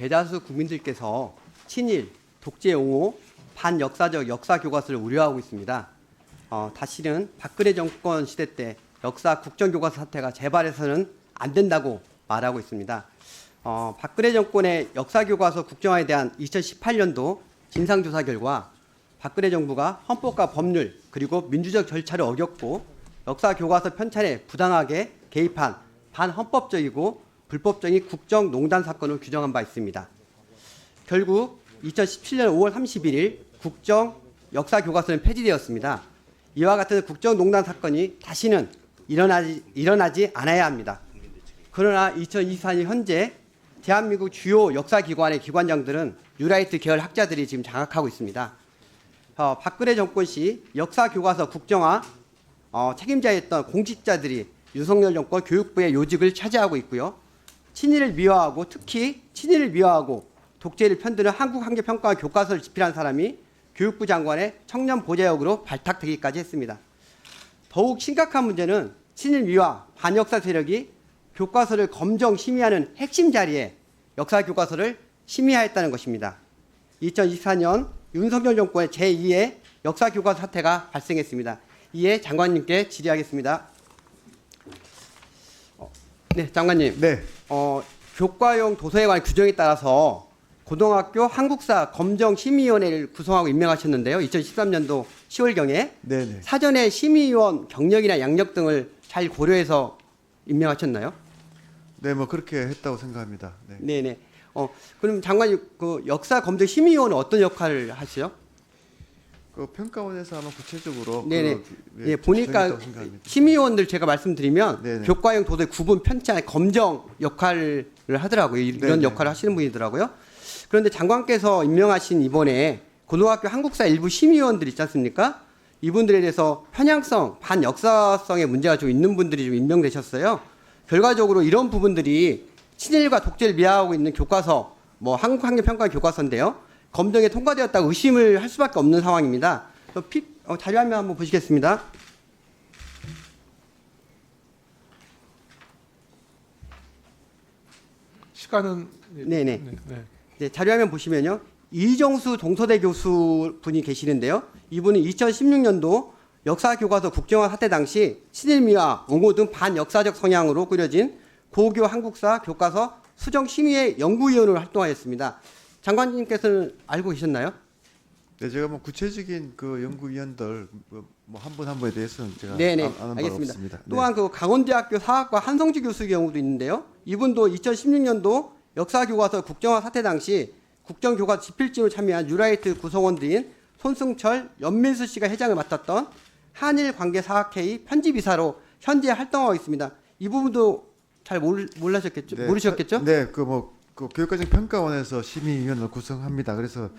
대다수 국민들께서 친일, 독재 옹호, 반역사적 역사 교과서를 우려하고 있습니다. 다시는 박근혜 정권 시대 때 역사 국정교과서 사태가 재발해서는 안 된다고 말하고 있습니다. 박근혜 정권의 역사교과서 국정화에 대한 2018년도 진상조사 결과 박근혜 정부가 헌법과 법률 그리고 민주적 절차를 어겼고 역사교과서 편찬에 부당하게 개입한 반헌법적이고 불법적인 국정농단 사건을 규정한 바 있습니다. 결국 2017년 5월 31일 국정 역사교과서는 폐지되었습니다. 이와 같은 국정농단 사건이 다시는 일어나지 않아야 합니다. 그러나 2024년 현재 대한민국 주요 역사기관의 기관장들은 뉴라이트 계열 학자들이 지금 장악하고 있습니다. 박근혜 정권 시 역사교과서 국정화 책임자였던 공직자들이 윤석열 정권 교육부의 요직을 차지하고 있고요. 친일을 미화하고 특히 친일을 미화하고 독재를 편드는 한국 한계평가 교과서를 집필한 사람이 교육부 장관의 청년 보좌역으로 발탁되기까지 했습니다. 더욱 심각한 문제는 친일 미화 반역사 세력이 교과서를 검정 심의하는 핵심 자리에 역사교과서를 심의하였다는 것입니다. 2024년 윤석열 정권의 제2의 역사교과서 사태가 발생했습니다. 이에 장관님께 질의하겠습니다. 네, 장관님. 네. 교과용 도서에 관한 규정에 따라서 고등학교 한국사 검정심의위원회를 구성하고 임명하셨는데요. 2013년도 10월경에 네네. 사전에 심의위원 경력이나 양력 등을 잘 고려해서 임명하셨나요? 네, 뭐 그렇게 했다고 생각합니다. 네. 네네. 그럼 장관님 그 역사 검증 심의위원은 어떤 역할을 하시죠? 그 평가원에서 아마 구체적으로 네네. 예, 정했다고 보니까 생각합니다. 심의위원들 제가 말씀드리면 네네. 교과용 도서의 구분 편찬 검정 역할을 하더라고요. 이런 네네. 역할을 하시는 분이더라고요. 그런데 장관께서 임명하신 이번에 고등학교 한국사 일부 심의위원들 있지 않습니까? 이분들에 대해서 편향성, 반역사성의 문제가 좀 있는 분들이 좀 임명되셨어요. 결과적으로 이런 부분들이 친일과 독재를 미화하고 있는 교과서, 뭐 한국 한계평가 교과서인데요. 검증에 통과되었다고 의심을 할 수밖에 없는 상황입니다. 자료화면 한번 보시겠습니다. 시간은 네네. 네. 네, 자료화면 보시면요. 이정수 동서대 교수 분이 계시는데요. 이분은 2016년도 역사교과서 국정화 사태 당시 친일미화, 옹호 등 반역사적 성향으로 꾸려진 고교 한국사 교과서 수정심의회 연구위원으로 활동하였습니다. 장관님께서는 알고 계셨나요? 네, 제가 뭐 구체적인 그 연구위원들 뭐 한 분 한 분에 대해서는 제가 네네, 아는 바가 알겠습니다. 없습니다. 네. 또한 그 강원대학교 사학과 한성주 교수의 경우도 있는데요. 이분도 2016년도 역사교과서 국정화 사태 당시 국정교과서 집필진으로 참여한 뉴라이트 구성원들인 손승철, 연민수 씨가 회장을 맡았던 한일관계사학회의 편집이사로 현재 활동하고 있습니다. 이 부분도 잘 몰라셨겠죠? 네, 모르셨겠죠? 네, 그 교육과정 평가원에서 심의위원을 구성합니다. 그래서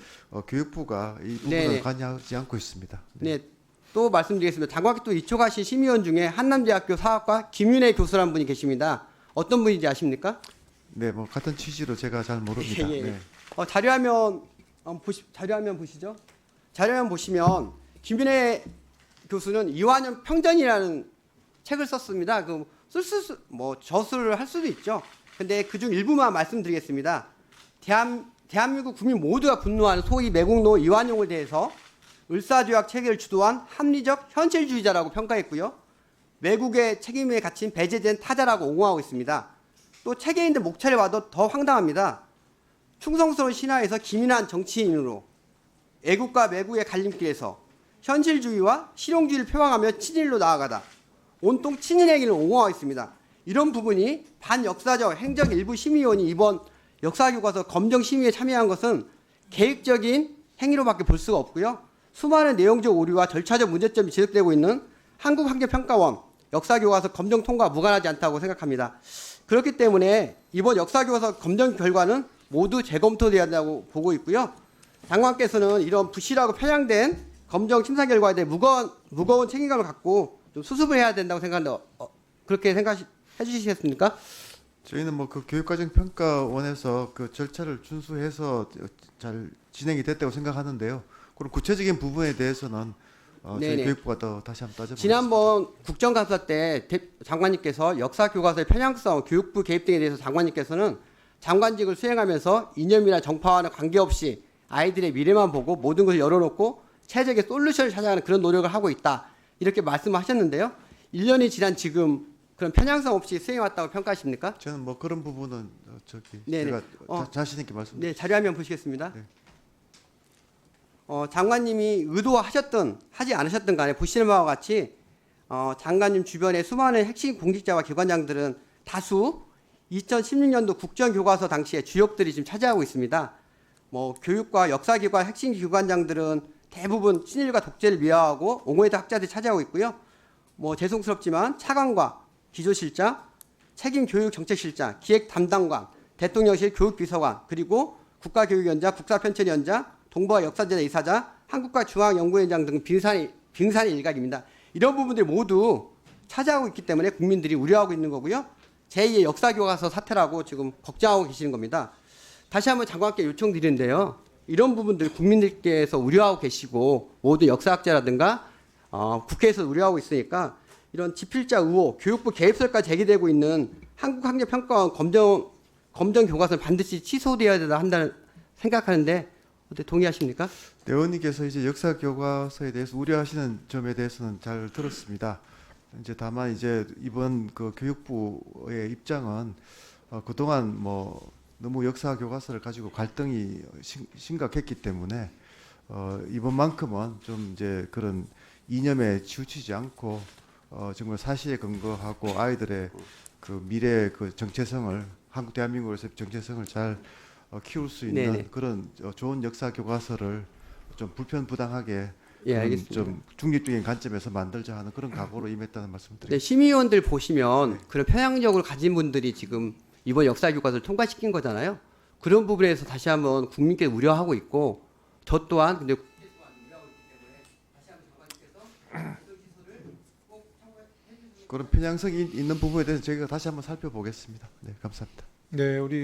교육부가 이 부분을 네네. 관여하지 않고 있습니다. 네. 또 말씀드리겠습니다. 장관께 또 이촉하신 심의원 중에 한남대학교 사학과 김윤혜 교수라는 분이 계십니다. 어떤 분인지 아십니까? 네, 뭐 같은 취지로 제가 잘 모릅니다. 예, 예. 네. 자료화면 자료화면 보시죠. 자료화면 보시면 김윤혜 교수는 이완용 평전이라는 책을 썼습니다. 뭐 저술을 할 수도 있죠. 근데 그중 일부만 말씀드리겠습니다. 대한민국 국민 모두가 분노하는 소위 매국노 이완용을 대해서 을사조약 체계를 주도한 합리적 현실주의자라고 평가했고요. 외국의 책임에 갇힌 배제된 타자라고 옹호하고 있습니다. 또 체계인들 목차를 봐도 더 황당합니다. 충성스러운 신하에서 기민한 정치인으로 애국과 매국의 갈림길에서 현실주의와 실용주의를 표방하며 친일로 나아가다 온통 친일 행위를 옹호하고 있습니다. 이런 부분이 반역사적 행정 일부 심의위원이 이번 역사교과서 검정심의에 참여한 것은 계획적인 행위로밖에 볼 수가 없고요. 수많은 내용적 오류와 절차적 문제점이 지적되고 있는 한국한계평가원 역사교과서 검정 통과 무관하지 않다고 생각합니다. 그렇기 때문에 이번 역사교과서 검정 결과는 모두 재검토돼야 한다고 보고 있고요. 장관께서는 이런 부실하고 편향된 검정 심사 결과에 대해 무거운 책임감을 갖고 좀 수습을 해야 된다고 생각하는데 그렇게 생각해 주시겠습니까? 저희는 뭐 그 교육과정 평가원에서 그 절차를 준수해서 잘 진행이 됐다고 생각하는데요. 그럼 구체적인 부분에 대해서는 저희 네네. 교육부가 더 다시 한번 따져보겠습니다. 지난번 국정감사 때 장관님께서 역사교과서의 편향성, 교육부 개입 등에 대해서 장관님께서는 장관직을 수행하면서 이념이나 정파와는 관계없이 아이들의 미래만 보고 모든 것을 열어놓고 최적의 솔루션을 찾아가는 그런 노력을 하고 있다. 이렇게 말씀하셨는데요. 1년이 지난 지금 그런 편향성 없이 수행해왔다고 평가하십니까? 저는 뭐 그런 부분은 네네. 제가 자신 있게 말씀드립니다. 네, 자료화면 보시겠습니다. 네. 장관님이 의도하셨든 하지 않으셨든 간에 보시는 바와 같이 장관님 주변에 수많은 핵심 공직자와 기관장들은 다수 2016년도 국정교과서 당시에 주역들이 지금 차지하고 있습니다. 뭐 교육과 역사기관 핵심 기관장들은 대부분 친일과 독재를 미화하고 옹호했던 학자들이 차지하고 있고요. 뭐 죄송스럽지만 차관과 기조실장, 책임교육정책실장, 기획담당관, 대통령실 교육비서관, 그리고 국가교육위원장, 국사편찬위원장, 동북아 역사재단 이사장, 한국과 중앙연구위원장 등 빙산의 일각입니다. 이런 부분들이 모두 차지하고 있기 때문에 국민들이 우려하고 있는 거고요. 제2의 역사교과서 사태라고 지금 걱정하고 계시는 겁니다. 다시 한번 장관께 요청드리는데요. 이런 부분들 국민들께서 우려하고 계시고 모든 역사학자라든가 국회에서 우려하고 있으니까 이런 지필자 의혹, 교육부 개입설까지 제기되고 있는 한국학력평가원 검정교과서는 반드시 취소되어야 한다는 생각하는데 어떻게 동의하십니까? 네, 의원님께서 이제 역사 교과서에 대해서 우려하시는 점에 대해서는 잘 들었습니다. 이제 다만 이제 이번 그 교육부의 입장은 그동안 뭐 너무 역사 교과서를 가지고 갈등이 심각했기 때문에 이번만큼은 좀 이제 그런 이념에 치우치지 않고 정말 사실에 근거하고 아이들의 그 미래 그 정체성을 한국 대한민국에서 정체성을 잘 키울 수 있는 네네. 그런 좋은 역사 교과서를 좀 불편부당하게 예, 알겠습니다. 좀 중립적인 관점에서 만들자 하는 그런 각오로 임했다는 네, 말씀드립니다. 심의위원들 보시면 그런 편향적으로 가진 분들이 지금 이번 역사교과서를 통과시킨 거잖아요. 그런 부분에서 다시 한번 국민께 우려하고 있고 저 또한 근데 그런 편향성이 있는 부분에 대해서 저희가 다시 한번 살펴보겠습니다. 네, 감사합니다. 네, 우리